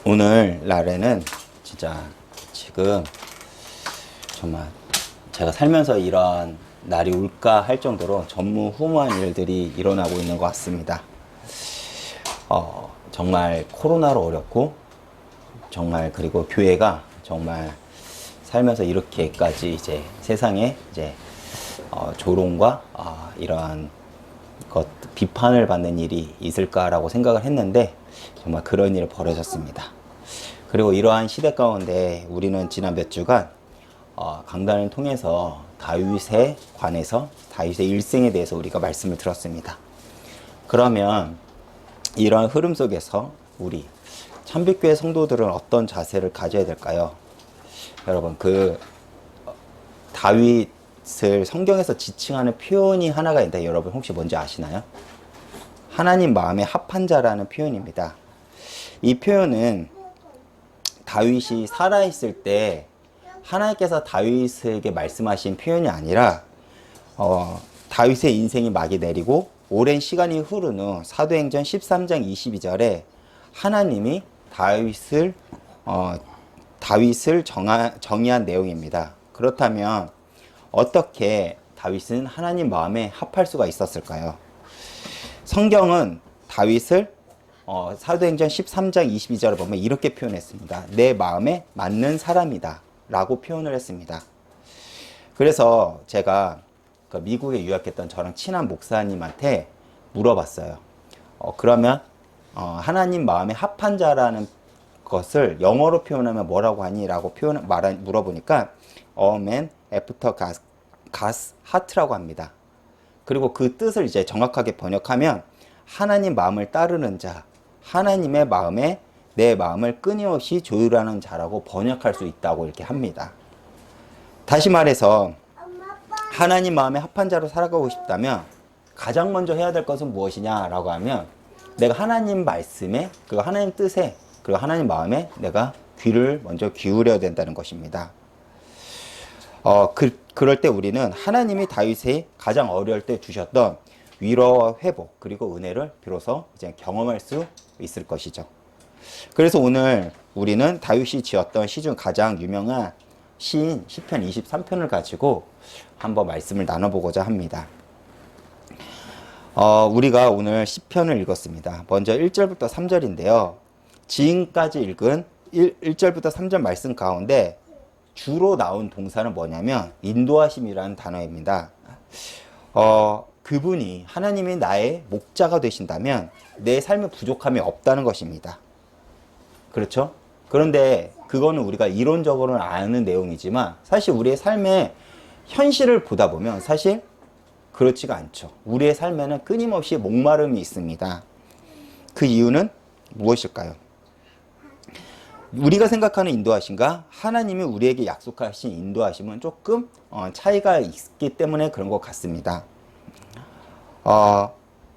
오늘 날에는 진짜 지금 정말 제가 살면서 이런 날이 올까 할 정도로 전무후무한 일들이 일어나고 있는 것 같습니다. 정말 코로나로 어렵고 정말 그리고 교회가 정말 살면서 이렇게까지 이제 세상에 이제 조롱과 이러한 비판을 받는 일이 있을까라고 생각을 했는데 정말 그런 일이 벌어졌습니다. 그리고 이러한 시대 가운데 우리는 지난 몇 주간 강단을 통해서 다윗에 관해서 다윗의 일생에 대해서 우리가 말씀을 들었습니다. 그러면 이러한 흐름 속에서 우리 참빛교회 성도들은 어떤 자세를 가져야 될까요? 여러분, 다윗을 성경에서 지칭하는 표현이 하나가 있는데 여러분 혹시 뭔지 아시나요? 하나님 마음에 합한 자라는 표현입니다. 이 표현은 다윗이 살아있을 때 하나님께서 다윗에게 말씀하신 표현이 아니라 다윗의 인생이 막이 내리고 오랜 시간이 흐른 후 사도행전 13장 22절에 하나님이 다윗을 정의한 내용입니다. 그렇다면 어떻게 다윗은 하나님 마음에 합할 수가 있었을까요? 성경은 다윗을 사도행전 13장 22절을 보면 이렇게 표현했습니다. 내 마음에 맞는 사람이다 라고 표현을 했습니다. 그래서 제가 미국에 유학했던 저랑 친한 목사님한테 물어봤어요. 그러면 하나님 마음에 합한 자라는 것을 영어로 표현하면 뭐라고 하니? 라고 물어보니까 A man after God's heart라고 합니다. 그리고 그 뜻을 이제 정확하게 번역하면 하나님 마음을 따르는 자, 하나님의 마음에 내 마음을 끊임없이 조율하는 자라고 번역할 수 있다고 이렇게 합니다. 다시 말해서 하나님 마음에 합한 자로 살아가고 싶다면 가장 먼저 해야 될 것은 무엇이냐라고 하면 내가 하나님 말씀에, 그리고 하나님 뜻에, 그리고 하나님 마음에 내가 귀를 먼저 기울여야 된다는 것입니다. 그럴 때 우리는 하나님이 다윗이 가장 어려울 때 주셨던 위로와 회복 그리고 은혜를 비로소 이제 경험할 수 있을 것이죠. 그래서 오늘 우리는 다윗이 지었던 시 중 가장 유명한 시인 시편 23편을 가지고 한번 말씀을 나눠보고자 합니다. 우리가 오늘 시편을 읽었습니다. 먼저 1절부터 3절인데요. 지금까지 읽은 1절부터 3절 말씀 가운데 주로 나온 동사는 뭐냐면 인도하심이라는 단어입니다. 그분이 하나님이 나의 목자가 되신다면 내 삶에 부족함이 없다는 것입니다. 그렇죠? 그런데 그거는 우리가 이론적으로는 아는 내용이지만 사실 우리의 삶의 현실을 보다 보면 사실 그렇지가 않죠. 우리의 삶에는 끊임없이 목마름이 있습니다. 그 이유는 무엇일까요? 우리가 생각하는 인도하심과 하나님이 우리에게 약속하신 인도하심은 조금 차이가 있기 때문에 그런 것 같습니다.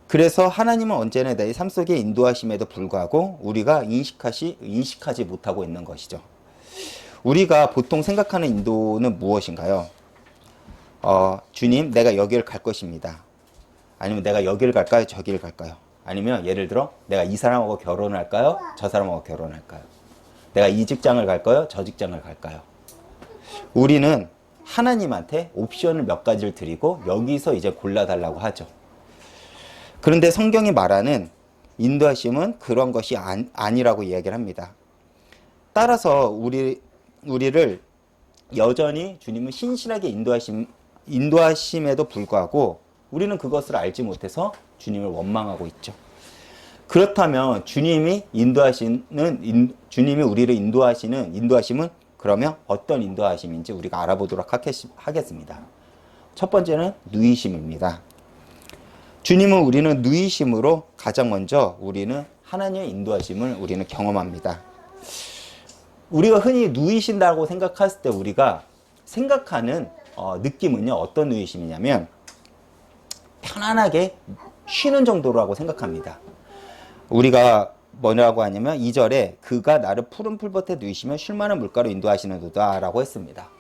그래서 하나님은 언제나 내 삶 속에 인도하심에도 불구하고 우리가 인식하지 못하고 있는 것이죠. 우리가 보통 생각하는 인도는 무엇인가요? 주님, 내가 여기를 갈 것입니다. 아니면 내가 여기를 갈까요? 저기를 갈까요? 아니면 예를 들어 내가 이 사람하고 결혼을 할까요? 저 사람하고 결혼할까요? 내가 이 직장을 갈까요? 저 직장을 갈까요? 우리는 하나님한테 옵션을 몇 가지를 드리고 여기서 이제 골라달라고 하죠. 그런데 성경이 말하는 인도하심은 그런 것이 아니라고 이야기를 합니다. 따라서 우리를 여전히 주님은 신실하게 인도하심에도 불구하고 우리는 그것을 알지 못해서 주님을 원망하고 있죠. 그렇다면 주님이 우리를 인도하시는 인도하심은 그러면 어떤 인도하심인지 우리가 알아보도록 하겠습니다. 첫 번째는 누이심입니다. 주님은 우리는 누이심으로 가장 먼저 우리는 하나님의 인도하심을 우리는 경험합니다. 우리가 흔히 누이신다고 생각했을 때 우리가 생각하는 느낌은요, 어떤 누이심이냐면 편안하게 쉬는 정도라고 생각합니다. 우리가 뭐라고 하냐면 2절에 그가 나를 푸른 풀밭에 누이시며 쉴만한 물가로 인도하시는도다 라고 했습니다.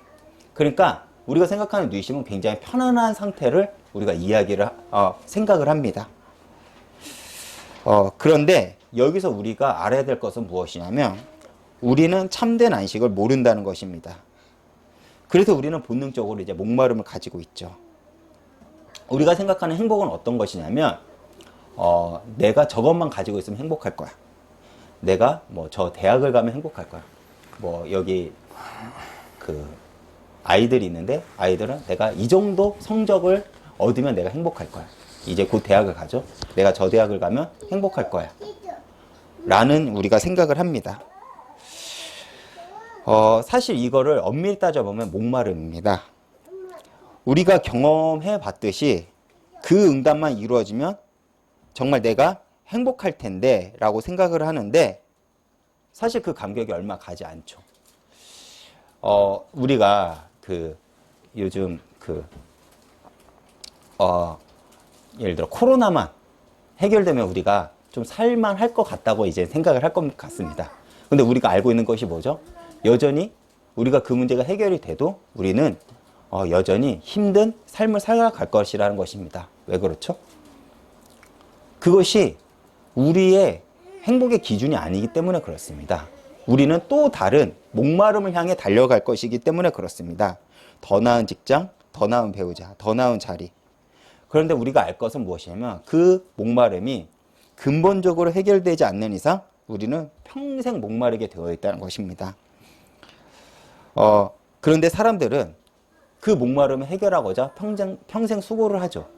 그러니까 우리가 생각하는 누이심은 굉장히 편안한 상태를 우리가 생각을 합니다. 그런데 여기서 우리가 알아야 될 것은 무엇이냐면 우리는 참된 안식을 모른다는 것입니다. 그래서 우리는 본능적으로 이제 목마름을 가지고 있죠. 우리가 생각하는 행복은 어떤 것이냐면, 내가 저것만 가지고 있으면 행복할 거야. 내가 뭐 저 대학을 가면 행복할 거야. 뭐 여기 그 아이들이 있는데 아이들은 내가 이 정도 성적을 얻으면 내가 행복할 거야. 이제 곧 대학을 가죠. 내가 저 대학을 가면 행복할 거야. 라는 우리가 생각을 합니다. 사실 이거를 엄밀히 따져보면 목마름입니다. 우리가 경험해 봤듯이 그 응답만 이루어지면 정말 내가 행복할 텐데 라고 생각을 하는데 사실 그 감격이 얼마 가지 않죠. 우리가 요즘 예를 들어 코로나만 해결되면 우리가 좀 살만할 것 같다고 이제 생각을 할 것 같습니다. 근데 우리가 알고 있는 것이 뭐죠? 여전히 우리가 그 문제가 해결이 돼도 우리는 여전히 힘든 삶을 살아갈 것이라는 것입니다. 왜 그렇죠? 그것이 우리의 행복의 기준이 아니기 때문에 그렇습니다. 우리는 또 다른 목마름을 향해 달려갈 것이기 때문에 그렇습니다. 더 나은 직장, 더 나은 배우자, 더 나은 자리. 그런데 우리가 알 것은 무엇이냐면 그 목마름이 근본적으로 해결되지 않는 이상 우리는 평생 목마르게 되어 있다는 것입니다. 그런데 사람들은 그 목마름을 해결하고자 평생 수고를 하죠.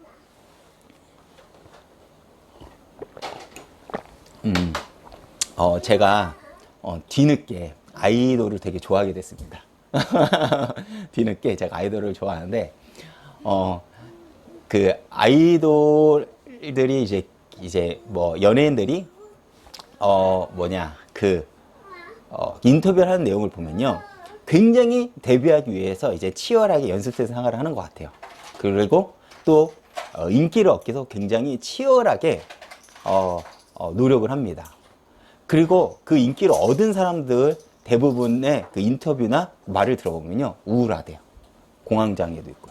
제가 뒤늦게 아이돌을 되게 좋아하게 됐습니다. 뒤늦게 제가 아이돌을 좋아하는데 그 아이돌들이 이제 뭐 연예인들이 인터뷰를 하는 내용을 보면요, 굉장히 데뷔하기 위해서 이제 치열하게 연습생 생활을 하는 것 같아요. 그리고 또 인기를 얻기 위해서 굉장히 치열하게 노력을 합니다. 그리고 그 인기를 얻은 사람들 대부분의 그 인터뷰나 말을 들어보면요, 우울하대요. 공황장애도 있고.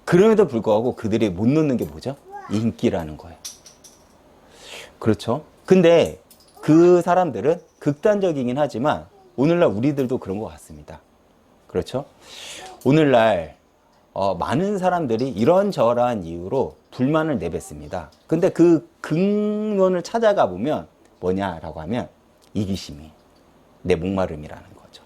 그럼에도 불구하고 그들이 못 놓는 게 뭐죠? 인기라는 거예요. 그렇죠? 근데 그 사람들은 극단적이긴 하지만 오늘날 우리들도 그런 것 같습니다. 그렇죠? 오늘날 많은 사람들이 이런저러한 이유로 불만을 내뱉습니다. 근데 그 근원을 찾아가 보면 뭐냐라고 하면 이기심이, 내 목마름이라는 거죠.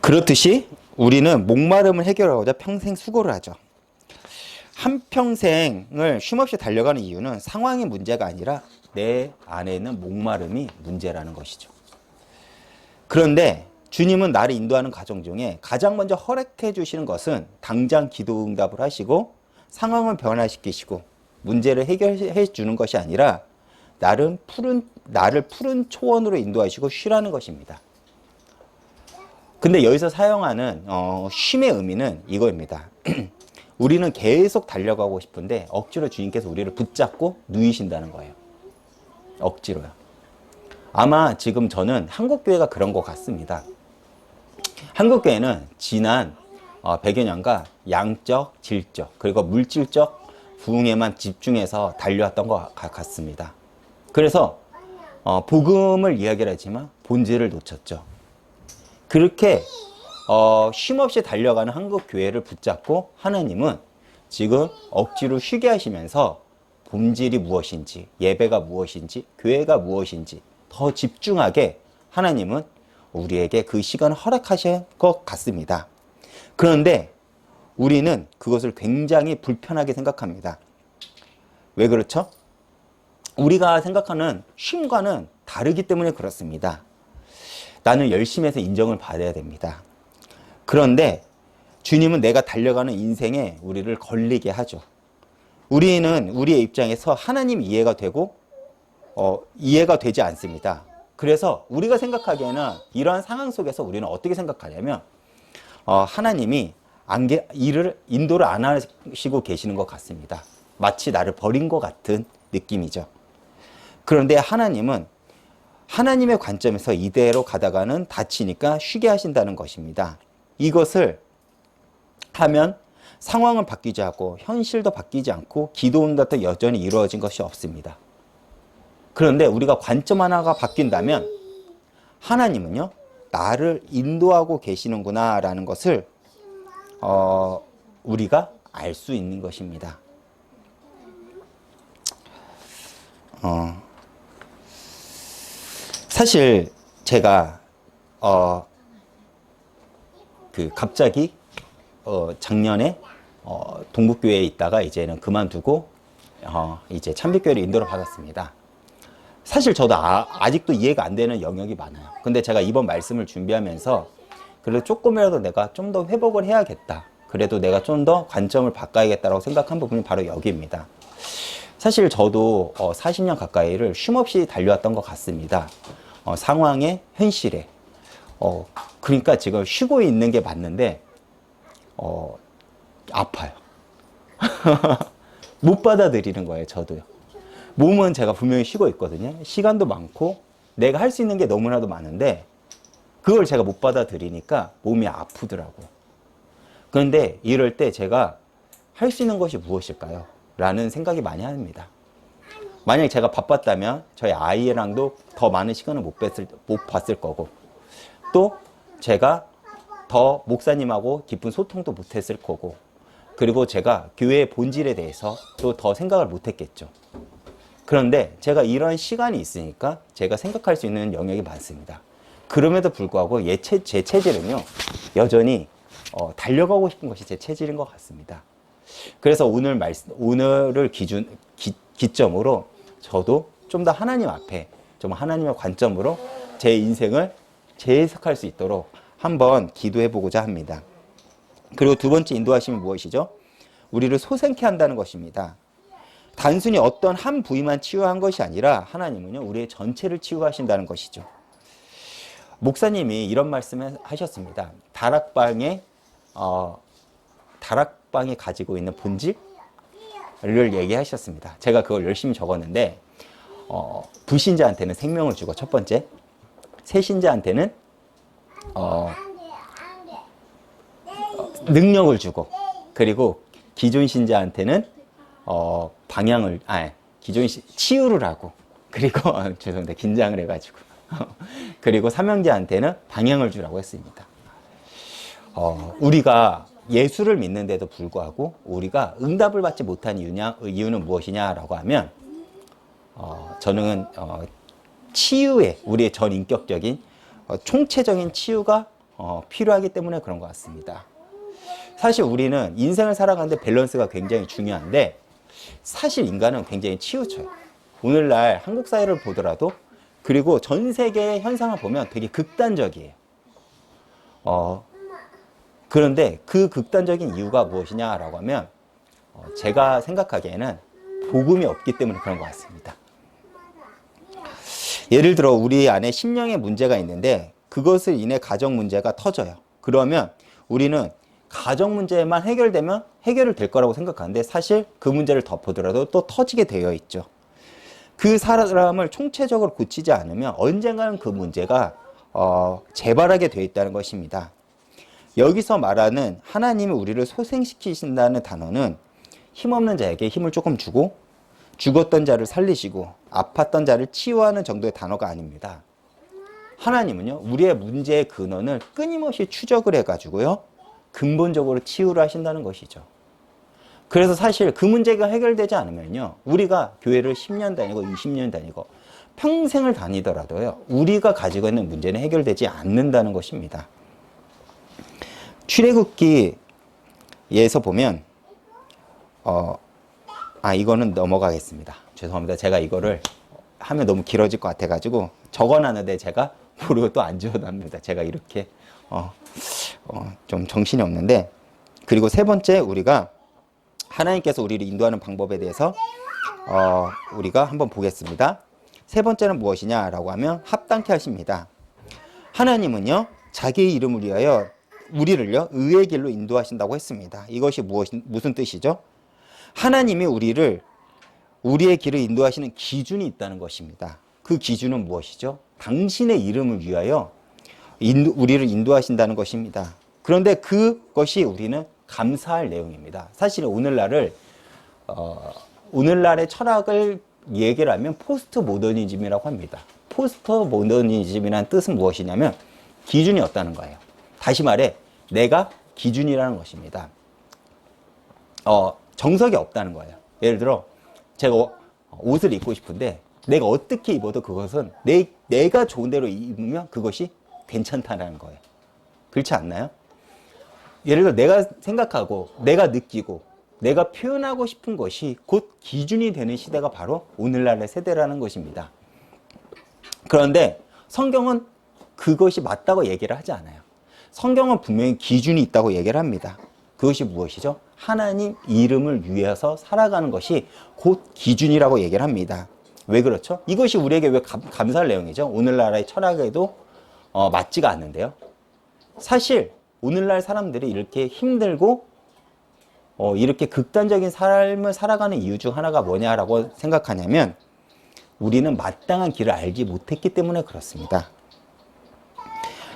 그렇듯이 우리는 목마름을 해결하고자 평생 수고를 하죠. 한평생을 쉼없이 달려가는 이유는 상황이 문제가 아니라 내 안에 있는 목마름이 문제라는 것이죠. 그런데 주님은 나를 인도하는 과정 중에 가장 먼저 허락해 주시는 것은 당장 기도 응답을 하시고 상황을 변화시키시고 문제를 해결해 주는 것이 아니라 나를 푸른 초원으로 인도하시고 쉬라는 것입니다. 근데 여기서 사용하는 쉼의 의미는 이거입니다. 우리는 계속 달려가고 싶은데 억지로 주님께서 우리를 붙잡고 누이신다는 거예요. 억지로요. 아마 지금 저는 한국교회가 그런 것 같습니다. 한국교회는 지난 100여 년간 양적, 질적, 그리고 물질적 부흥에만 집중해서 달려왔던 것 같습니다. 그래서 복음을 이야기를 하지만 본질을 놓쳤죠. 그렇게 쉼없이 달려가는 한국교회를 붙잡고 하나님은 지금 억지로 쉬게 하시면서 본질이 무엇인지, 예배가 무엇인지, 교회가 무엇인지 더 집중하게 하나님은 우리에게 그 시간을 허락하실 것 같습니다. 그런데 우리는 그것을 굉장히 불편하게 생각합니다. 왜 그렇죠? 우리가 생각하는 쉼과는 다르기 때문에 그렇습니다. 나는 열심히 해서 인정을 받아야 됩니다. 그런데 주님은 내가 달려가는 인생에 우리를 걸리게 하죠. 우리는 우리의 입장에서 하나님 이해가 되고 이해가 되지 않습니다. 그래서 우리가 생각하기에는 이러한 상황 속에서 우리는 어떻게 생각하냐면 하나님이 인도를 안 하시고 계시는 것 같습니다. 마치 나를 버린 것 같은 느낌이죠. 그런데 하나님은 하나님의 관점에서 이대로 가다가는 다치니까 쉬게 하신다는 것입니다. 이것을 하면 상황은 바뀌지 않고 현실도 바뀌지 않고 기도 응답도 여전히 이루어진 것이 없습니다. 그런데 우리가 관점 하나가 바뀐다면 하나님은요, 나를 인도하고 계시는구나 라는 것을 우리가 알 수 있는 것입니다. 사실 제가 갑자기 작년에 동북교회에 있다가 이제는 그만두고 이제 참빛교회를 인도를 받았습니다. 사실 저도 아직도 이해가 안 되는 영역이 많아요. 근데 제가 이번 말씀을 준비하면서 그래도 조금이라도 내가 좀 더 회복을 해야겠다. 그래도 내가 좀 더 관점을 바꿔야겠다라고 생각한 부분이 바로 여기입니다. 사실 저도 40년 가까이를 쉼없이 달려왔던 것 같습니다. 상황에, 현실에. 그러니까 지금 쉬고 있는 게 맞는데 아파요. 못 받아들이는 거예요, 저도요. 몸은 제가 분명히 쉬고 있거든요. 시간도 많고 내가 할 수 있는 게 너무나도 많은데 그걸 제가 못 받아들이니까 몸이 아프더라고요. 그런데 이럴 때 제가 할 수 있는 것이 무엇일까요? 라는 생각이 많이 합니다. 만약에 제가 바빴다면 저희 아이랑도 더 많은 시간을 못 봤을 거고, 또 제가 더 목사님하고 깊은 소통도 못 했을 거고, 그리고 제가 교회의 본질에 대해서 또 더 생각을 못 했겠죠. 그런데 제가 이런 시간이 있으니까 제가 생각할 수 있는 영역이 많습니다. 그럼에도 불구하고 제 체질은요, 여전히 달려가고 싶은 것이 제 체질인 것 같습니다. 그래서 오늘을 기점으로 저도 좀 더 하나님 앞에, 좀 하나님의 관점으로 제 인생을 재해석할 수 있도록 한번 기도해 보고자 합니다. 그리고 두 번째 인도하심이 무엇이죠? 우리를 소생케 한다는 것입니다. 단순히 어떤 한 부위만 치유한 것이 아니라 하나님은요, 우리의 전체를 치유하신다는 것이죠. 목사님이 이런 말씀을 하셨습니다. 다락방이 가지고 있는 본질을 얘기하셨습니다. 제가 그걸 열심히 적었는데, 불신자한테는 생명을 주고, 첫 번째. 새신자한테는 능력을 주고, 그리고 기존 신자한테는 치유를 하고, 그리고 죄송합니다, 긴장을 해가지고 그리고 사명자한테는 방향을 주라고 했습니다. 우리가 예수를 믿는데도 불구하고 우리가 응답을 받지 못한 이유는 무엇이냐라고 하면 저는 치유에, 우리의 전인격적인 총체적인 치유가 필요하기 때문에 그런 것 같습니다. 사실 우리는 인생을 살아가는데 밸런스가 굉장히 중요한데, 사실 인간은 굉장히 치우쳐요. 오늘날 한국 사회를 보더라도, 그리고 전 세계의 현상을 보면 되게 극단적이에요. 그런데 그 극단적인 이유가 무엇이냐라고 하면 제가 생각하기에는 복음이 없기 때문에 그런 것 같습니다. 예를 들어 우리 안에 심령의 문제가 있는데 그것을 인해 가정 문제가 터져요. 그러면 우리는 가정 문제만 해결되면 해결이 될 거라고 생각하는데, 사실 그 문제를 덮어두라도 또 터지게 되어 있죠. 그 사람을 총체적으로 고치지 않으면 언젠가는 그 문제가 재발하게 되어 있다는 것입니다. 여기서 말하는 하나님이 우리를 소생시키신다는 단어는 힘없는 자에게 힘을 조금 주고, 죽었던 자를 살리시고, 아팠던 자를 치유하는 정도의 단어가 아닙니다. 하나님은요, 우리의 문제의 근원을 끊임없이 추적을 해가지고요, 근본적으로 치유를 하신다는 것이죠. 그래서 사실 그 문제가 해결되지 않으면요, 우리가 교회를 10년 다니고 20년 다니고 평생을 다니더라도요, 우리가 가지고 있는 문제는 해결되지 않는다는 것입니다. 출애굽기에서 보면 이거는 넘어가겠습니다. 죄송합니다. 제가 이거를 하면 너무 길어질 것 같아가지고 적어놨는데 제가 모르고 또 안 지워놨습니다. 제가 이렇게 좀 정신이 없는데, 그리고 세 번째, 우리가 하나님께서 우리를 인도하는 방법에 대해서 우리가 한번 보겠습니다. 세 번째는 무엇이냐라고 하면 합당케 하십니다. 하나님은요, 자기의 이름을 위하여 우리를요, 의의 길로 인도하신다고 했습니다. 이것이 무슨 뜻이죠? 하나님이 우리의 길을 인도하시는 기준이 있다는 것입니다. 그 기준은 무엇이죠? 당신의 이름을 위하여 우리를 인도하신다는 것입니다. 그런데 그것이 우리는 감사할 내용입니다. 사실 오늘날의 철학을 얘기를 하면 포스트 모더니즘이라고 합니다. 포스트 모더니즘이라는 뜻은 무엇이냐면 기준이 없다는 거예요. 다시 말해 내가 기준이라는 것입니다. 정석이 없다는 거예요. 예를 들어 제가 옷을 입고 싶은데 내가 어떻게 입어도 그것은 내가 좋은 대로 입으면 그것이 괜찮다는 거예요. 그렇지 않나요? 예를 들어 내가 생각하고 내가 느끼고 내가 표현하고 싶은 것이 곧 기준이 되는 시대가 바로 오늘날의 세대라는 것입니다. 그런데 성경은 그것이 맞다고 얘기를 하지 않아요. 성경은 분명히 기준이 있다고 얘기를 합니다. 그것이 무엇이죠? 하나님 이름을 위해서 살아가는 것이 곧 기준이라고 얘기를 합니다. 왜 그렇죠? 이것이 우리에게 왜 감사할 내용이죠? 오늘날의 철학에도 맞지가 않는데요. 사실 오늘날 사람들이 이렇게 힘들고 이렇게 극단적인 삶을 살아가는 이유 중 하나가 뭐냐라고 생각하냐면 우리는 마땅한 길을 알지 못했기 때문에 그렇습니다.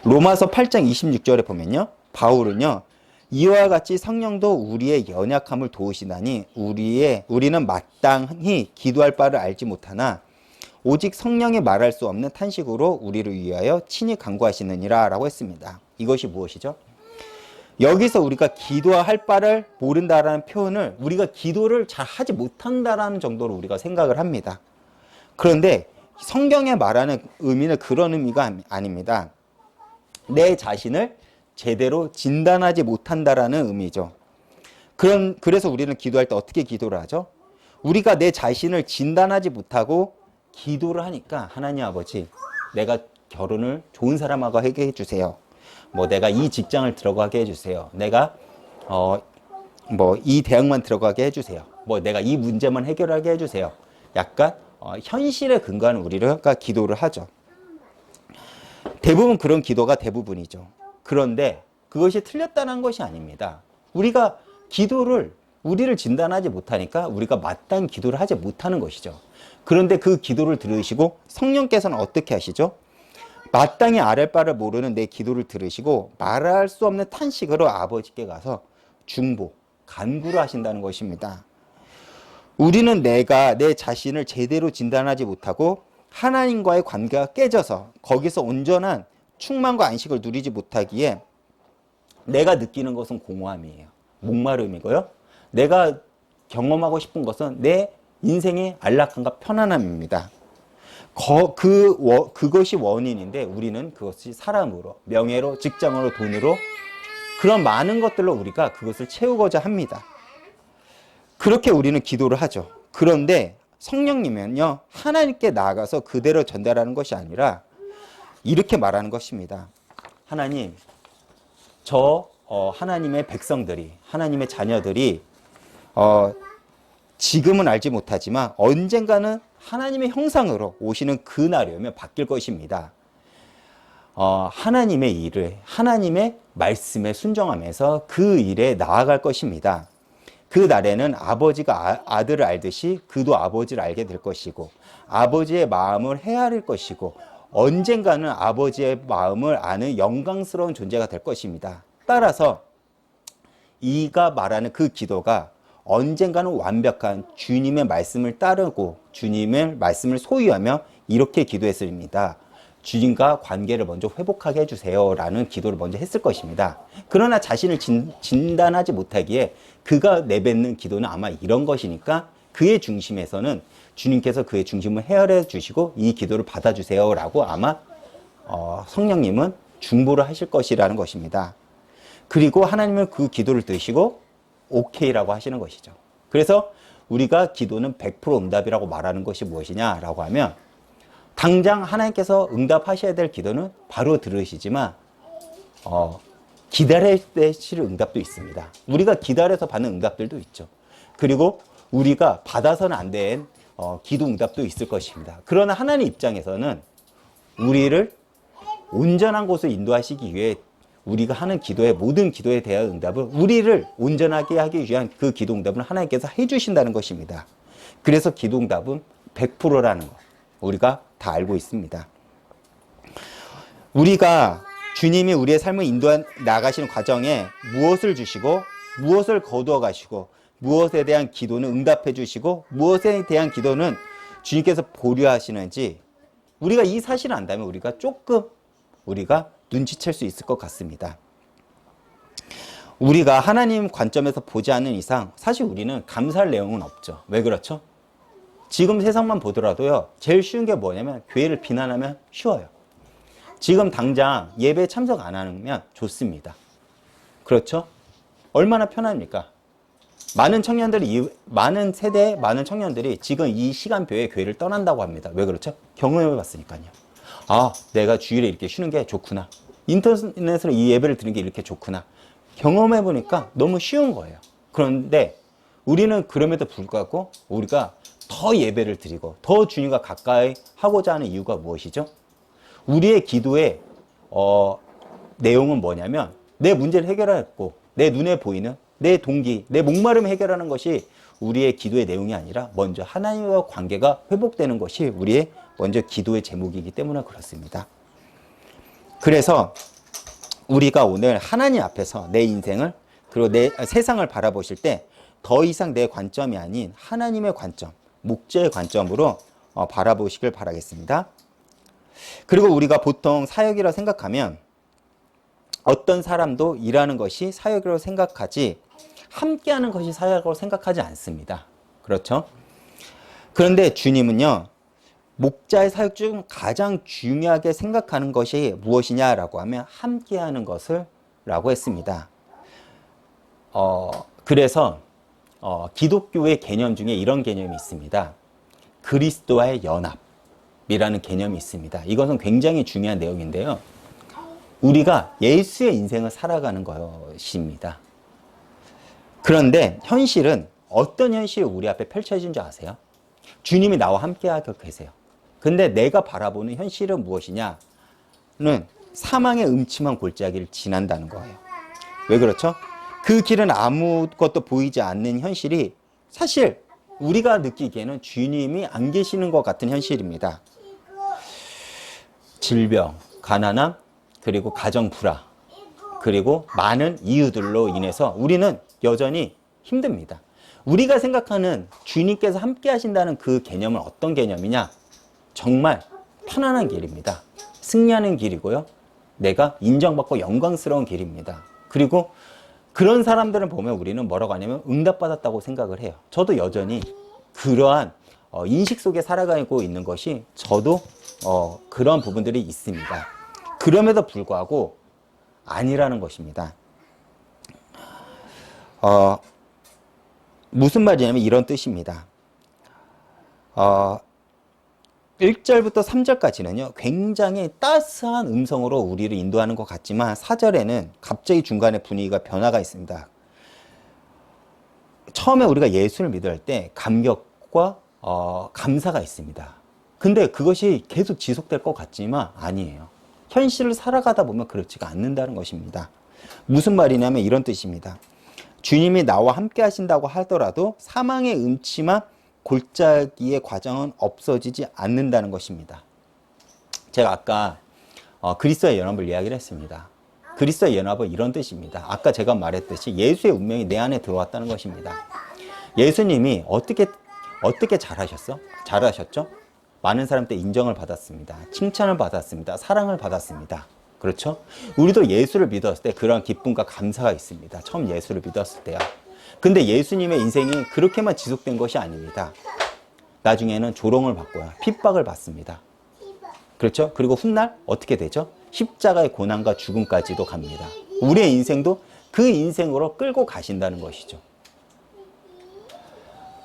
로마서 8장 26절에 보면요. 바울은요. 이와 같이 성령도 우리의 연약함을 도우시다니 우리는 마땅히 기도할 바를 알지 못하나 오직 성령이 말할 수 없는 탄식으로 우리를 위하여 친히 간구하시느니라 라고 했습니다. 이것이 무엇이죠? 여기서 우리가 기도할 바를 모른다라는 표현을 우리가 기도를 잘 하지 못한다라는 정도로 우리가 생각을 합니다. 그런데 성경에 말하는 의미는 그런 의미가 아닙니다. 내 자신을 제대로 진단하지 못한다라는 의미죠. 그래서 우리는 기도할 때 어떻게 기도를 하죠? 우리가 내 자신을 진단하지 못하고 기도를 하니까 하나님 아버지 내가 결혼을 좋은 사람하고 하게 해주세요. 내가 이 직장을 들어가게 해주세요. 내가 이 대학만 들어가게 해주세요. 내가 이 문제만 해결하게 해주세요. 약간 현실에 근거하는 우리가 기도를 하죠. 대부분 그런 기도가 대부분이죠. 그런데 그것이 틀렸다는 것이 아닙니다. 우리가 우리를 진단하지 못하니까 우리가 마땅히 기도를 하지 못하는 것이죠. 그런데 그 기도를 들으시고 성령께서는 어떻게 하시죠? 마땅히 아랠 바를 모르는 내 기도를 들으시고 말할 수 없는 탄식으로 아버지께 가서 간구를 하신다는 것입니다. 우리는 내가 내 자신을 제대로 진단하지 못하고 하나님과의 관계가 깨져서 거기서 온전한 충만과 안식을 누리지 못하기에 내가 느끼는 것은 공허함이에요. 목마름이고요. 내가 경험하고 싶은 것은 내 인생의 안락함과 편안함입니다. 그것이 원인인데 우리는 그것이 사람으로, 명예로, 직장으로, 돈으로 그런 많은 것들로 우리가 그것을 채우고자 합니다. 그렇게 우리는 기도를 하죠. 그런데 성령님은요, 하나님께 나아가서 그대로 전달하는 것이 아니라 이렇게 말하는 것입니다. 하나님, 하나님의 백성들이, 하나님의 자녀들이 지금은 알지 못하지만 언젠가는 하나님의 형상으로 오시는 그날이 오면 바뀔 것입니다. 하나님의 일을, 하나님의 말씀에 순종하면서 그 일에 나아갈 것입니다. 그 날에는 아버지가 아들을 알듯이 그도 아버지를 알게 될 것이고 아버지의 마음을 헤아릴 것이고 언젠가는 아버지의 마음을 아는 영광스러운 존재가 될 것입니다. 따라서 이가 말하는 그 기도가 언젠가는 완벽한 주님의 말씀을 따르고 주님의 말씀을 소유하며 이렇게 기도했습니다. 주님과 관계를 먼저 회복하게 해주세요 라는 기도를 먼저 했을 것입니다. 그러나 자신을 진단하지 못하기에 그가 내뱉는 기도는 아마 이런 것이니까 그의 중심에서는 주님께서 그의 중심을 헤아려 주시고 이 기도를 받아주세요 라고 아마 성령님은 중보를 하실 것이라는 것입니다. 그리고 하나님은 그 기도를 들으시고 오케이라고 하시는 것이죠. 그래서 우리가 기도는 100% 응답이라고 말하는 것이 무엇이냐라고 하면 당장 하나님께서 응답하셔야 될 기도는 바로 들으시지만 기다릴 때 실은 응답도 있습니다. 우리가 기다려서 받는 응답들도 있죠. 그리고 우리가 받아서는 안 된 기도 응답도 있을 것입니다. 그러나 하나님 입장에서는 우리를 온전한 곳을 인도하시기 위해 우리가 하는 모든 기도에 대한 응답을 우리를 온전하게 하기 위한 그 기도 응답을 하나님께서 해주신다는 것입니다. 그래서 기도 응답은 100%라는 것 우리가 다 알고 있습니다. 우리가 주님이 우리의 삶을 인도해 나가시는 과정에 무엇을 주시고 무엇을 거두어 가시고 무엇에 대한 기도는 응답해 주시고 무엇에 대한 기도는 주님께서 보류하시는지 우리가 이 사실을 안다면 우리가 조금 눈치챌 수 있을 것 같습니다. 우리가 하나님 관점에서 보지 않는 이상 사실 우리는 감사할 내용은 없죠. 왜 그렇죠? 지금 세상만 보더라도요. 제일 쉬운 게 뭐냐면 교회를 비난하면 쉬워요. 지금 당장 예배에 참석 안 하면 좋습니다. 그렇죠? 얼마나 편합니까? 많은 세대, 많은 청년들이 지금 이 시간표에 교회를 떠난다고 합니다. 왜 그렇죠? 경험해 봤으니까요. 아, 내가 주일에 이렇게 쉬는 게 좋구나. 인터넷으로 이 예배를 드리는 게 이렇게 좋구나. 경험해 보니까 너무 쉬운 거예요. 그런데 우리는 그럼에도 불구하고 우리가 더 예배를 드리고 더 주님과 가까이 하고자 하는 이유가 무엇이죠? 우리의 기도의 내용은 뭐냐면 내 문제를 해결하고 내 눈에 보이는 내 동기, 내 목마름을 해결하는 것이 우리의 기도의 내용이 아니라 먼저 하나님과 관계가 회복되는 것이 우리의 먼저 기도의 제목이기 때문에 그렇습니다. 그래서 우리가 오늘 하나님 앞에서 내 인생을 그리고 내 세상을 바라보실 때 더 이상 내 관점이 아닌 하나님의 관점, 목자의 관점으로 바라보시길 바라겠습니다. 그리고 우리가 보통 사역이라 생각하면 어떤 사람도 일하는 것이 사역이라고 생각하지 함께하는 것이 사역이라고 생각하지 않습니다. 그렇죠? 그런데 주님은요. 목자의 사역 중 가장 중요하게 생각하는 것이 무엇이냐라고 하면 함께하는 것을 라고 했습니다. 그래서 기독교의 개념 중에 이런 개념이 있습니다. 그리스도와의 연합이라는 개념이 있습니다. 이것은 굉장히 중요한 내용인데요. 우리가 예수의 인생을 살아가는 것입니다. 그런데 현실은 어떤 현실이 우리 앞에 펼쳐진 줄 아세요? 주님이 나와 함께하고 계세요. 근데 내가 바라보는 현실은 무엇이냐는 사망의 음침한 골짜기를 지난다는 거예요. 왜 그렇죠? 그 길은 아무것도 보이지 않는 현실이 사실 우리가 느끼기에는 주님이 안 계시는 것 같은 현실입니다. 질병, 가난함, 그리고 가정 불화, 그리고 많은 이유들로 인해서 우리는 여전히 힘듭니다. 우리가 생각하는 주님께서 함께 하신다는 그 개념은 어떤 개념이냐? 정말 편안한 길입니다. 승리하는 길이고요. 내가 인정받고 영광스러운 길입니다. 그리고 그런 사람들을 보면 우리는 뭐라고 하냐면 응답받았다고 생각을 해요. 저도 여전히 그러한 인식 속에 살아가고 있는 것이 저도 그런 부분들이 있습니다. 그럼에도 불구하고 아니라는 것입니다. 무슨 말이냐면 이런 뜻입니다. 1절부터 3절까지는요, 굉장히 따스한 음성으로 우리를 인도하는 것 같지만 4절에는 갑자기 중간에 분위기가 변화가 있습니다. 처음에 우리가 예수를 믿을 때 감격과 감사가 있습니다. 근데 그것이 계속 지속될 것 같지만 아니에요. 현실을 살아가다 보면 그렇지가 않는다는 것입니다. 무슨 말이냐면 이런 뜻입니다. 주님이 나와 함께 하신다고 하더라도 사망의 음침한 골짜기의 과정은 없어지지 않는다는 것입니다. 제가 아까 그리스도의 연합을 이야기를 했습니다. 그리스도의 연합은 이런 뜻입니다. 아까 제가 말했듯이 예수의 운명이 내 안에 들어왔다는 것입니다. 예수님이 어떻게 잘하셨죠? 많은 사람한테 인정을 받았습니다. 칭찬을 받았습니다. 사랑을 받았습니다. 그렇죠? 우리도 예수를 믿었을 때 그런 기쁨과 감사가 있습니다. 처음 예수를 믿었을 때요. 근데 예수님의 인생이 그렇게만 지속된 것이 아닙니다. 나중에는 조롱을 받고요. 핍박을 받습니다. 그렇죠? 그리고 훗날 어떻게 되죠? 십자가의 고난과 죽음까지도 갑니다. 우리의 인생도 그 인생으로 끌고 가신다는 것이죠.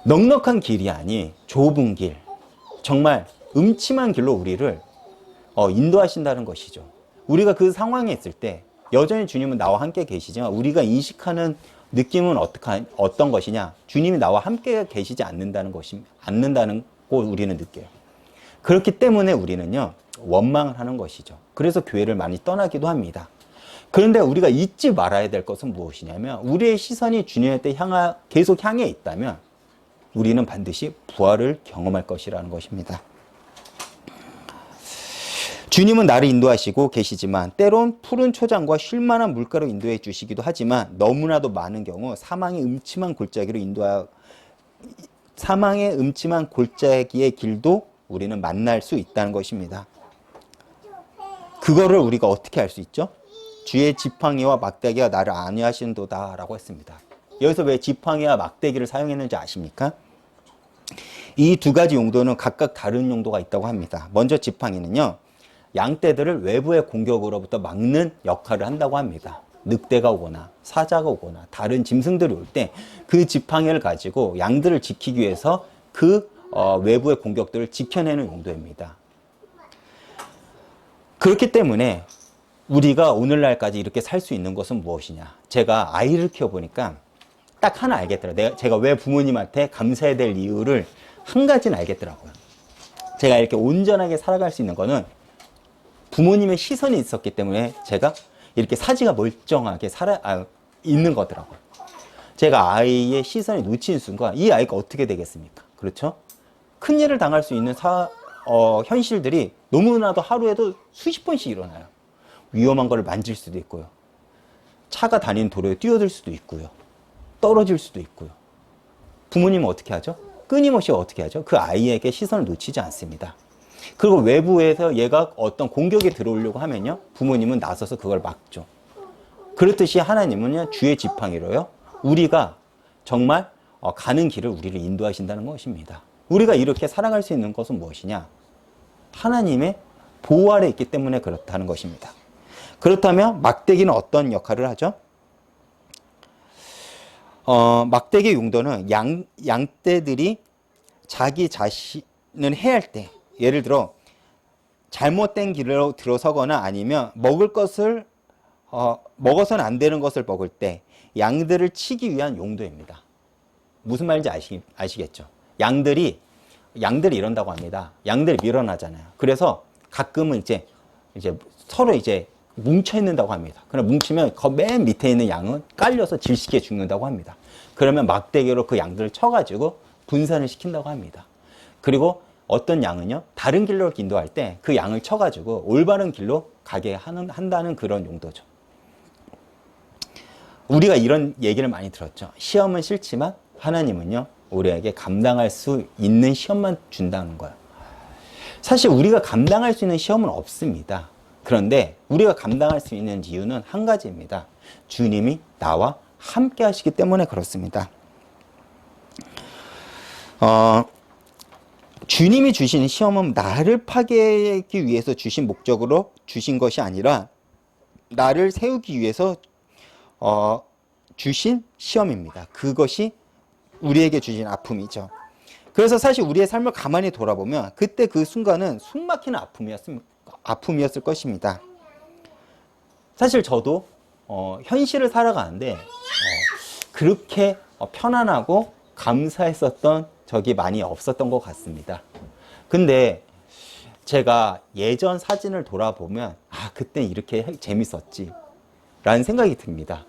넉넉한 길이 아닌 좁은 길, 정말 음침한 길로 우리를 인도하신다는 것이죠. 우리가 그 상황에 있을 때 여전히 주님은 나와 함께 계시지만 우리가 인식하는 느낌은 어떤 것이냐? 주님이 나와 함께 계시지 않는다는 거 우리는 느껴요. 그렇기 때문에 우리는요, 원망을 하는 것이죠. 그래서 교회를 많이 떠나기도 합니다. 그런데 우리가 잊지 말아야 될 것은 무엇이냐면 우리의 시선이 주님한테 계속 향해 있다면 우리는 반드시 부활을 경험할 것이라는 것입니다. 주님은 나를 인도하시고 계시지만 때론 푸른 초장과 쉴만한 물가로 인도해 주시기도 하지만 너무나도 많은 경우 사망의 음침한 골짜기의 길도 우리는 만날 수 있다는 것입니다. 그거를 우리가 어떻게 알 수 있죠? 주의 지팡이와 막대기가 나를 안위하시는도다 라고 했습니다. 여기서 왜 지팡이와 막대기를 사용했는지 아십니까? 이 두 가지 용도는 각각 다른 용도가 있다고 합니다. 먼저 지팡이는요, 양떼들을 외부의 공격으로부터 막는 역할을 한다고 합니다. 늑대가 오거나 사자가 오거나 다른 짐승들이 올 때 그 지팡이를 가지고 양들을 지키기 위해서 그 외부의 공격들을 지켜내는 용도입니다. 그렇기 때문에 우리가 오늘날까지 이렇게 살 수 있는 것은 무엇이냐? 제가 아이를 키워보니까 딱 하나 알겠더라고요. 제가 왜 부모님한테 감사해야 될 이유를 한 가지는 알겠더라고요. 제가 이렇게 온전하게 살아갈 수 있는 거는 부모님의 시선이 있었기 때문에 제가 이렇게 사지가 멀쩡하게 있는 거더라고요. 제가 아이의 시선이 놓친 순간 이 아이가 어떻게 되겠습니까? 그렇죠? 큰일을 당할 수 있는 현실들이 너무나도 하루에도 수십 번씩 일어나요. 위험한 걸 만질 수도 있고요. 차가 다니는 도로에 뛰어들 수도 있고요. 떨어질 수도 있고요. 부모님은 어떻게 하죠? 끊임없이 어떻게 하죠? 그 아이에게 시선을 놓치지 않습니다. 그리고 외부에서 얘가 어떤 공격이 들어오려고 하면요, 부모님은 나서서 그걸 막죠. 그렇듯이 하나님은요, 주의 지팡이로요, 우리가 정말 가는 길을 우리를 인도하신다는 것입니다. 우리가 이렇게 살아갈 수 있는 것은 무엇이냐? 하나님의 보호 아래 있기 때문에 그렇다는 것입니다. 그렇다면 막대기는 어떤 역할을 하죠? 막대기의 용도는 양떼들이 자기 자신을 해할 때, 예를 들어 잘못된 길로 들어서거나 아니면 먹을 것을 먹어서는 안 되는 것을 먹을 때 양들을 치기 위한 용도입니다. 무슨 말인지 아시겠죠? 양들이 이런다고 합니다. 양들이 밀어나잖아요. 그래서 가끔은 이제 서로 뭉쳐 있는다고 합니다. 그럼 뭉치면 그 맨 밑에 있는 양은 깔려서 질식해 죽는다고 합니다. 그러면 막대기로 그 양들을 쳐가지고 분산을 시킨다고 합니다. 그리고 어떤 양은요, 다른 길로 인도할 때 그 양을 쳐가지고 올바른 길로 가게 한다는 그런 용도죠. 우리가 이런 얘기를 많이 들었죠. 시험은 싫지만 하나님은요, 우리에게 감당할 수 있는 시험만 준다는 거예요. 사실 우리가 감당할 수 있는 시험은 없습니다. 그런데 우리가 감당할 수 있는 이유는 한 가지입니다. 주님이 나와 함께 하시기 때문에 그렇습니다. 주님이 주시는 시험은 나를 파괴하기 위해서 주신 목적으로 주신 것이 아니라 나를 세우기 위해서 주신 시험입니다. 그것이 우리에게 주신 아픔이죠. 그래서 사실 우리의 삶을 가만히 돌아보면 그때 그 순간은 숨막히는 아픔이었을 것입니다. 사실 저도 현실을 살아가는데 그렇게 편안하고 감사했었던 적이 많이 없었던 것 같습니다. 근데 제가 예전 사진을 돌아보면 그때 이렇게 재밌었지 라는 생각이 듭니다.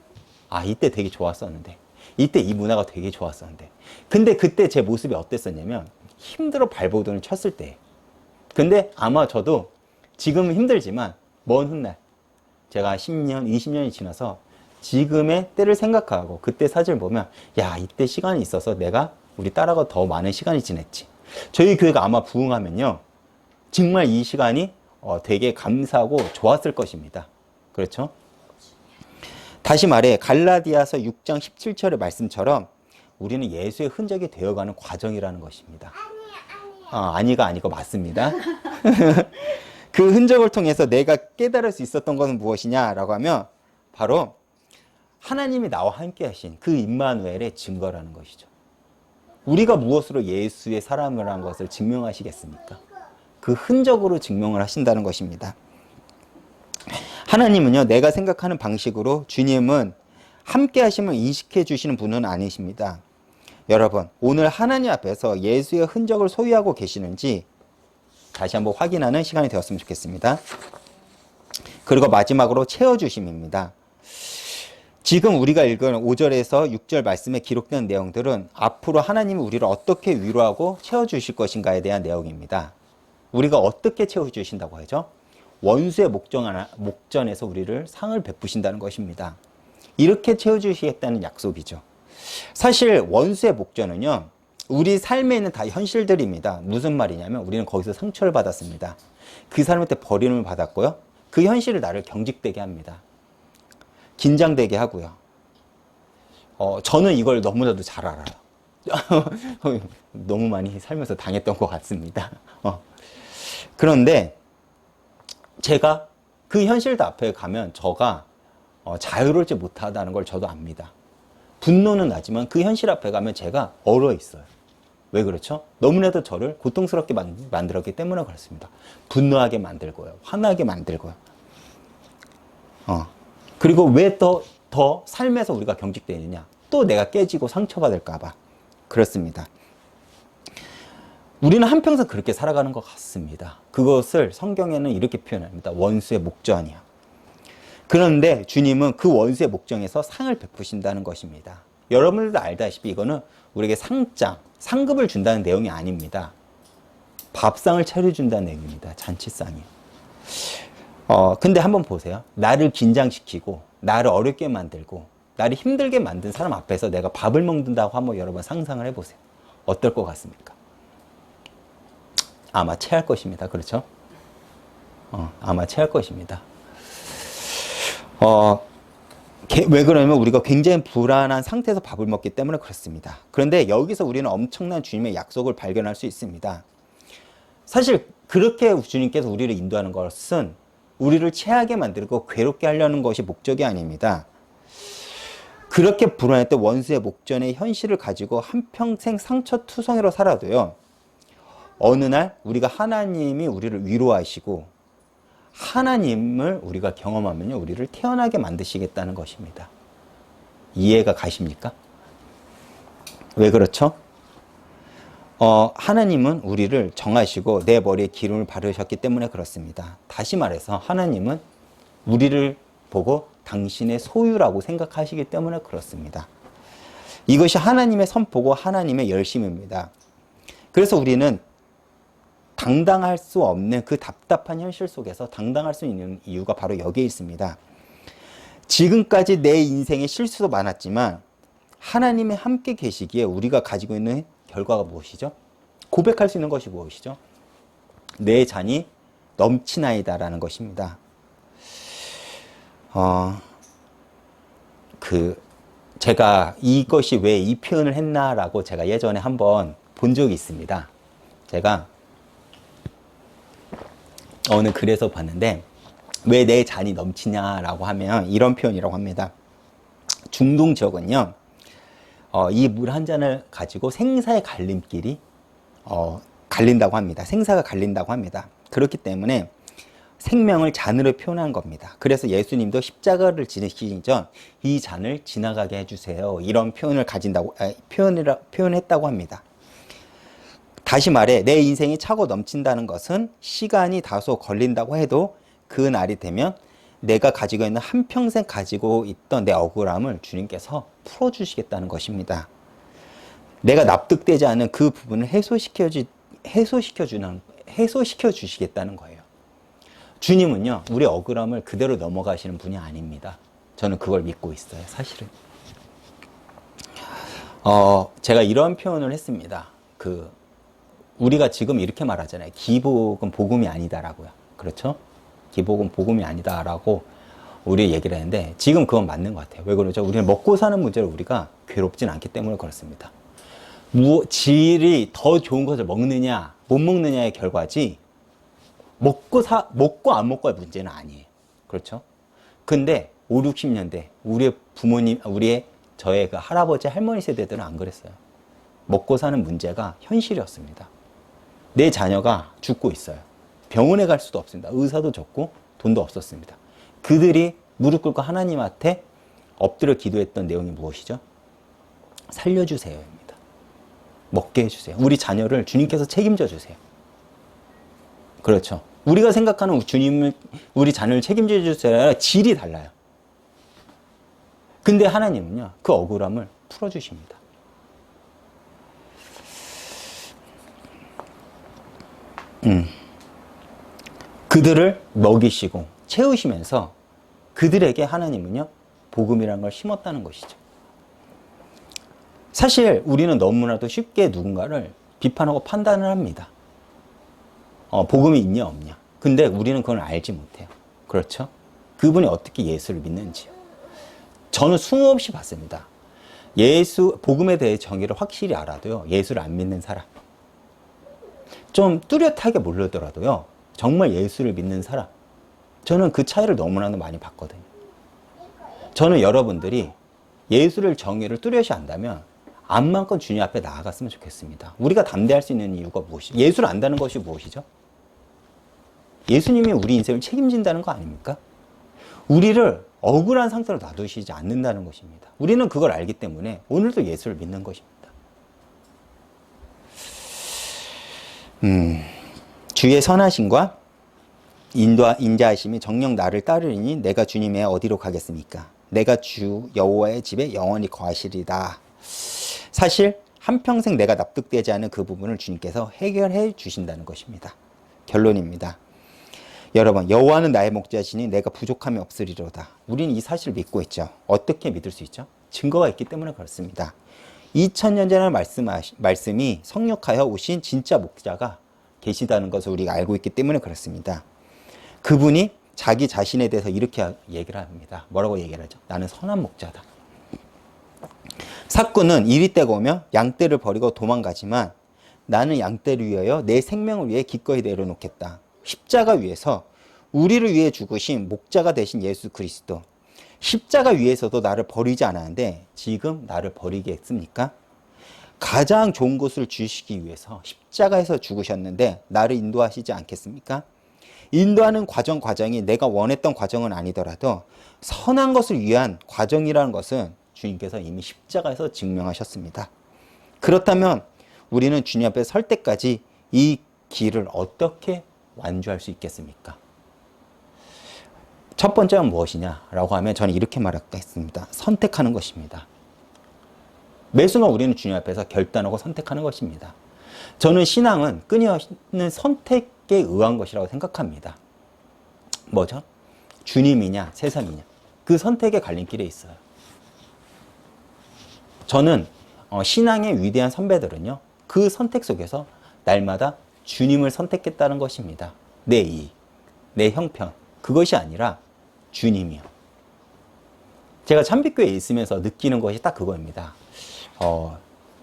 이때 되게 좋았었는데, 이때 이 문화가 되게 좋았었는데, 근데 그때 제 모습이 어땠었냐면 힘들어 발버둥을 쳤을 때. 근데 아마 저도 지금은 힘들지만 먼 훗날 제가 10년, 20년이 지나서 지금의 때를 생각하고 그때 사진을 보면 이때 시간이 있어서 내가 우리 딸하고 더 많은 시간이 지냈지. 저희 교회가 아마 부흥하면요, 정말 이 시간이 되게 감사하고 좋았을 것입니다. 그렇죠? 다시 말해 갈라디아서 6장 17절의 말씀처럼 우리는 예수의 흔적이 되어가는 과정이라는 것입니다. 아니가 아니고 맞습니다. 그 흔적을 통해서 내가 깨달을 수 있었던 것은 무엇이냐라고 하면 바로 하나님이 나와 함께 하신 그 임마누엘의 증거라는 것이죠. 우리가 무엇으로 예수의 사람이라는 것을 증명하시겠습니까? 그 흔적으로 증명을 하신다는 것입니다. 하나님은요, 내가 생각하는 방식으로 주님은 함께 하심을 인식해 주시는 분은 아니십니다. 여러분, 오늘 하나님 앞에서 예수의 흔적을 소유하고 계시는지 다시 한번 확인하는 시간이 되었으면 좋겠습니다. 그리고 마지막으로 채워주심입니다. 지금 우리가 읽은 5절에서 6절 말씀에 기록된 내용들은 앞으로 하나님이 우리를 어떻게 위로하고 채워주실 것인가에 대한 내용입니다. 우리가 어떻게 채워주신다고 하죠? 원수의 목전에서 우리를 상을 베푸신다는 것입니다. 이렇게 채워주시겠다는 약속이죠. 사실 원수의 목전은요, 우리 삶에 있는 다 현실들입니다. 무슨 말이냐면 우리는 거기서 상처를 받았습니다. 그 사람한테 버림을 받았고요. 그 현실을 나를 경직되게 합니다. 긴장되게 하고요. 저는 이걸 너무나도 잘 알아요. 너무 많이 살면서 당했던 것 같습니다. 그런데 제가 그 현실들 앞에 가면 저가 자유롭지 못하다는 걸 저도 압니다. 분노는 나지만 그 현실 앞에 가면 제가 얼어 있어요. 왜 그렇죠? 너무나도 저를 고통스럽게 만들었기 때문에 그렇습니다. 분노하게 만들고요. 화나게 만들고요. 그리고 왜 더 삶에서 우리가 경직되느냐? 또 내가 깨지고 상처받을까봐. 그렇습니다. 우리는 한평생 그렇게 살아가는 것 같습니다. 그것을 성경에는 이렇게 표현합니다. 원수의 목전이야. 그런데 주님은 그 원수의 목전에서 상을 베푸신다는 것입니다. 여러분들도 알다시피 이거는 우리에게 상급을 준다는 내용이 아닙니다. 밥상을 차려준다는 내용입니다. 잔치상이요. 근데 한번 보세요. 나를 긴장시키고, 나를 어렵게 만들고, 나를 힘들게 만든 사람 앞에서 내가 밥을 먹는다고 한번 여러분 상상을 해보세요. 어떨 것 같습니까? 아마 체할 것입니다. 그렇죠? 아마 체할 것입니다. 왜 그러냐면 우리가 굉장히 불안한 상태에서 밥을 먹기 때문에 그렇습니다. 그런데 여기서 우리는 엄청난 주님의 약속을 발견할 수 있습니다. 사실 그렇게 주님께서 우리를 인도하는 것은 우리를 체하게 만들고 괴롭게 하려는 것이 목적이 아닙니다. 그렇게 불안했던 원수의 목전의 현실을 가지고 한평생 상처투성이로 살아도요, 어느 날 우리가 하나님이 우리를 위로하시고 하나님을 우리가 경험하면요, 우리를 태어나게 만드시겠다는 것입니다. 이해가 가십니까? 왜 그렇죠? 하나님은 우리를 정하시고 내 머리에 기름을 바르셨기 때문에 그렇습니다. 다시 말해서 하나님은 우리를 보고 당신의 소유라고 생각하시기 때문에 그렇습니다. 이것이 하나님의 선포고 하나님의 열심입니다. 그래서 우리는 당당할 수 없는 그 답답한 현실 속에서 당당할 수 있는 이유가 바로 여기에 있습니다. 지금까지 내 인생에 실수도 많았지만 하나님이 함께 계시기에 우리가 가지고 있는 결과가 무엇이죠? 고백할 수 있는 것이 무엇이죠? 내 잔이 넘치나이다라는 것입니다. 제가 이것이 왜 이 표현을 했나라고 제가 예전에 한번 본 적이 있습니다. 제가 어느 글에서 봤는데 왜 내 잔이 넘치냐라고 하면 이런 표현이라고 합니다. 중동 지역은요, 이 물 한 잔을 가지고 생사의 갈림길이 갈린다고 합니다. 생사가 갈린다고 합니다. 그렇기 때문에 생명을 잔으로 표현한 겁니다. 그래서 예수님도 십자가를 지내시기 전 이 잔을 지나가게 해주세요. 이런 표현을 표현했다고 합니다. 다시 말해 내 인생이 차고 넘친다는 것은 시간이 다소 걸린다고 해도 그 날이 되면 내가 가지고 있는 한평생 가지고 있던 내 억울함을 주님께서 풀어주시겠다는 것입니다. 내가 납득되지 않는 그 부분을 해소시켜 주시겠다는 거예요. 주님은요, 우리 억울함을 그대로 넘어가시는 분이 아닙니다. 저는 그걸 믿고 있어요, 사실은. 제가 이런 표현을 했습니다. 우리가 지금 이렇게 말하잖아요. 기복은 복음이 아니다라고요. 그렇죠? 기복은 복음이 아니다라고 우리 얘기를 했는데 지금 그건 맞는 것 같아요. 왜 그러죠? 우리는 먹고 사는 문제를 우리가 괴롭진 않기 때문에 그렇습니다. 질이 더 좋은 것을 먹느냐 못 먹느냐의 결과지 먹고 안 먹고의 문제는 아니에요. 그렇죠? 근데 5, 60년대 우리의 부모님, 저의 그 할아버지, 할머니 세대들은 안 그랬어요. 먹고 사는 문제가 현실이었습니다. 내 자녀가 죽고 있어요. 병원에 갈 수도 없습니다. 의사도 적고 돈도 없었습니다. 그들이 무릎 꿇고 하나님한테 엎드려 기도했던 내용이 무엇이죠? 살려주세요입니다. 먹게 해주세요. 우리 자녀를 주님께서 책임져 주세요. 그렇죠. 우리가 생각하는 우리 자녀를 책임져 주세요. 질이 달라요. 근데 하나님은요, 그 억울함을 풀어주십니다. 그 그들을 먹이시고 채우시면서 그들에게 하나님은요, 복음이라는 걸 심었다는 것이죠. 사실 우리는 너무나도 쉽게 누군가를 비판하고 판단을 합니다. 복음이 있냐 없냐. 근데 우리는 그걸 알지 못해요. 그렇죠? 그분이 어떻게 예수를 믿는지요. 저는 수없이 봤습니다. 복음에 대해 정의를 확실히 알아도요, 예수를 안 믿는 사람. 좀 뚜렷하게 모르더라도요, 정말 예수를 믿는 사람. 저는 그 차이를 너무나도 많이 봤거든요. 저는 여러분들이 예수를 정의를 뚜렷이 안다면 암만큼 주님 앞에 나아갔으면 좋겠습니다. 우리가 담대할 수 있는 이유가 무엇이죠? 예수를 안다는 것이 무엇이죠? 예수님이 우리 인생을 책임진다는 거 아닙니까? 우리를 억울한 상태로 놔두시지 않는다는 것입니다. 우리는 그걸 알기 때문에 오늘도 예수를 믿는 것입니다. 주의 선하심과 인자하심이 정녕 나를 따르리니 내가 주님의 어디로 가겠습니까? 내가 주 여호와의 집에 영원히 거하시리다. 사실 한평생 내가 납득되지 않은 그 부분을 주님께서 해결해 주신다는 것입니다. 결론입니다. 여러분, 여호와는 나의 목자시니 내가 부족함이 없으리로다. 우리는 이 사실을 믿고 있죠. 어떻게 믿을 수 있죠? 증거가 있기 때문에 그렇습니다. 2000년 전의 말씀이 성육하여 오신 진짜 목자가 계시다는 것을 우리가 알고 있기 때문에 그렇습니다. 그분이 자기 자신에 대해서 이렇게 얘기를 합니다. 뭐라고 얘기를 하죠? 나는 선한 목자다. 사꾼은 이리 때가 오면 양떼를 버리고 도망가지만 나는 양떼를 위하여 내 생명을 위해 기꺼이 내려놓겠다. 십자가 위에서 우리를 위해 죽으신 목자가 되신 예수 그리스도. 십자가 위에서도 나를 버리지 않았는데 지금 나를 버리겠습니까? 가장 좋은 것을 주시기 위해서 십자가에서 죽으셨는데 나를 인도하시지 않겠습니까? 인도하는 과정이 내가 원했던 과정은 아니더라도 선한 것을 위한 과정이라는 것은 주님께서 이미 십자가에서 증명하셨습니다. 그렇다면 우리는 주님 앞에 설 때까지 이 길을 어떻게 완주할 수 있겠습니까? 첫 번째는 무엇이냐라고 하면 저는 이렇게 말하겠습니다. 선택하는 것입니다. 매 순간 우리는 주님 앞에서 결단하고 선택하는 것입니다. 저는 신앙은 끊임없는 선택에 의한 것이라고 생각합니다. 뭐죠? 주님이냐 세상이냐. 그 선택의 갈림길에 있어요. 저는 신앙의 위대한 선배들은요, 그 선택 속에서 날마다 주님을 선택했다는 것입니다. 내 이익, 내 형편, 그것이 아니라 주님이요. 제가 참빛교회에 있으면서 느끼는 것이 딱 그거입니다.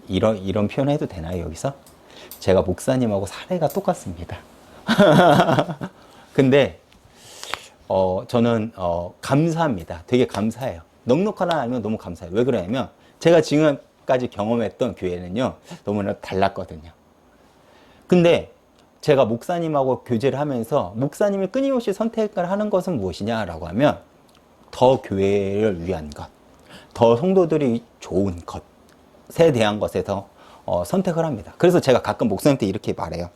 이런 표현 해도 되나요, 여기서? 제가 목사님하고 사례가 똑같습니다. 근데 저는 감사합니다. 되게 감사해요. 넉넉하나 알면 너무 감사해요. 왜 그러냐면 제가 지금까지 경험했던 교회는요, 너무나 달랐거든요. 근데 제가 목사님하고 교제를 하면서 목사님이 끊임없이 선택을 하는 것은 무엇이냐라고 하면 더 교회를 위한 것, 더 성도들이 좋은 것에 대한 것에서 선택을 합니다. 그래서 제가 가끔 목사님한테 이렇게 말해요.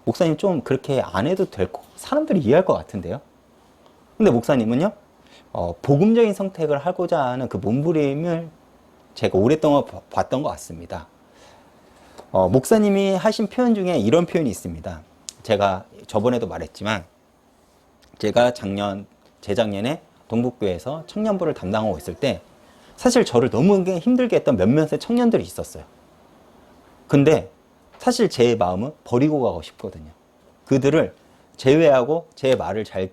목사님 좀 그렇게 안 해도 될 거, 사람들이 이해할 것 같은데요. 근데 목사님은요, 복음적인 선택을 하고자 하는 그 몸부림을 제가 오랫동안 봤던 것 같습니다. 목사님이 하신 표현 중에 이런 표현이 있습니다. 제가 저번에도 말했지만 제가 재작년에 동북교회에서 청년부를 담당하고 있을 때 사실 저를 너무 힘들게 했던 몇몇의 청년들이 있었어요. 근데 사실 제 마음은 버리고 가고 싶거든요. 그들을 제외하고 제 말을 잘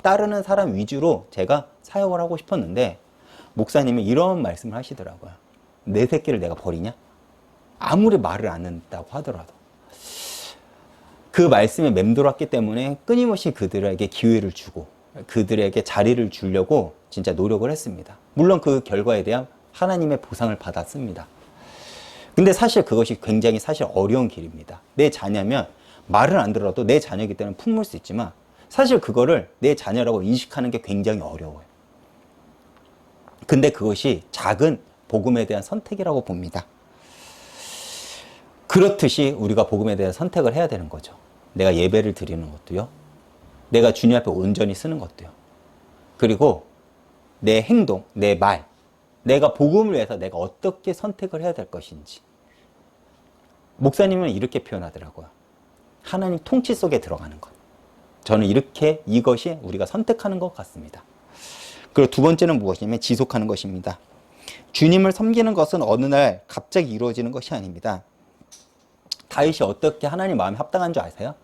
따르는 사람 위주로 제가 사역을 하고 싶었는데 목사님이 이런 말씀을 하시더라고요. 내 새끼를 내가 버리냐? 아무리 말을 안 한다고 하더라도. 그 말씀에 맴돌았기 때문에 끊임없이 그들에게 기회를 주고 그들에게 자리를 주려고 진짜 노력을 했습니다. 물론 그 결과에 대한 하나님의 보상을 받았습니다. 근데 사실 그것이 굉장히 사실 어려운 길입니다. 내 자녀면 말을 안 들어도 내 자녀이기 때문에 품을 수 있지만 사실 그거를 내 자녀라고 인식하는 게 굉장히 어려워요. 근데 그것이 작은 복음에 대한 선택이라고 봅니다. 그렇듯이 우리가 복음에 대한 선택을 해야 되는 거죠. 내가 예배를 드리는 것도요. 내가 주님 앞에 온전히 쓰는 것도요. 그리고 내 행동, 내 말, 내가 복음을 위해서 내가 어떻게 선택을 해야 될 것인지. 목사님은 이렇게 표현하더라고요. 하나님 통치 속에 들어가는 것. 저는 이것이 우리가 선택하는 것 같습니다. 그리고 두 번째는 무엇이냐면 지속하는 것입니다. 주님을 섬기는 것은 어느 날 갑자기 이루어지는 것이 아닙니다. 다윗이 어떻게 하나님 마음에 합당한 줄 아세요?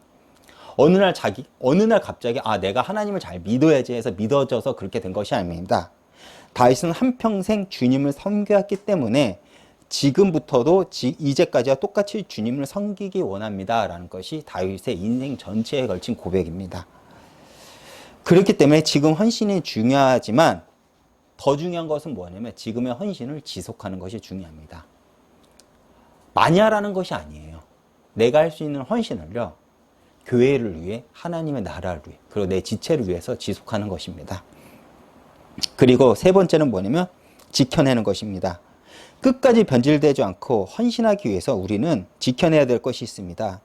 어느 날 갑자기 내가 하나님을 잘 믿어야지 해서 믿어져서 그렇게 된 것이 아닙니다. 다윗은 한평생 주님을 섬겨왔기 때문에 지금부터도 이제까지와 똑같이 주님을 섬기기 원합니다 라는 것이 다윗의 인생 전체에 걸친 고백입니다. 그렇기 때문에 지금 헌신이 중요하지만 더 중요한 것은 뭐냐면 지금의 헌신을 지속하는 것이 중요합니다. 많이 하라는 것이 아니에요. 내가 할 수 있는 헌신을요, 교회를 위해, 하나님의 나라를 위해, 그리고 내 지체를 위해서 지속하는 것입니다. 그리고 세 번째는 뭐냐면 지켜내는 것입니다. 끝까지 변질되지 않고 헌신하기 위해서 우리는 지켜내야 될 것이 있습니다.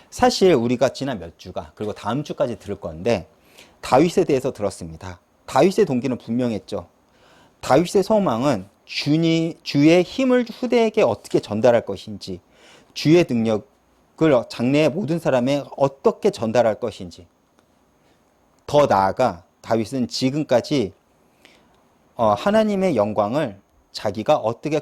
사실 우리가 지난 몇 주가, 그리고 다음 주까지 들을 건데 다윗에 대해서 들었습니다. 다윗의 동기는 분명했죠. 다윗의 소망은 주의 힘을 후대에게 어떻게 전달할 것인지, 주의 능력을 장래의 모든 사람에 어떻게 전달할 것인지, 더 나아가 다윗은 지금까지 하나님의 영광을 자기가 어떻게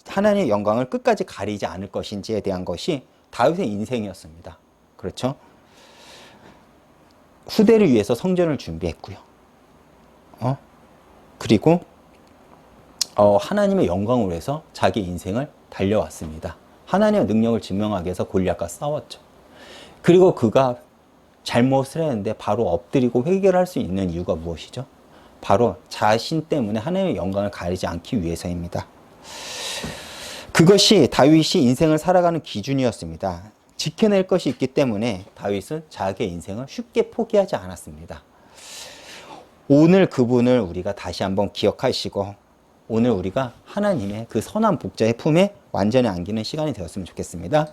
하나님의 영광을 끝까지 가리지 않을 것인지에 대한 것이 다윗의 인생이었습니다. 그렇죠? 후대를 위해서 성전을 준비했고요. 그리고 하나님의 영광을 위해서 자기 인생을 달려왔습니다. 하나님의 능력을 증명하기 위해서 골리앗과 싸웠죠. 그리고 그가 잘못을 했는데 바로 엎드리고 회개를 할 수 있는 이유가 무엇이죠? 바로 자신 때문에 하나님의 영광을 가리지 않기 위해서입니다. 그것이 다윗이 인생을 살아가는 기준이었습니다. 지켜낼 것이 있기 때문에 다윗은 자기의 인생을 쉽게 포기하지 않았습니다. 오늘 그분을 우리가 다시 한번 기억하시고 오늘 우리가 하나님의 그 선한 복자의 품에 완전히 안기는 시간이 되었으면 좋겠습니다.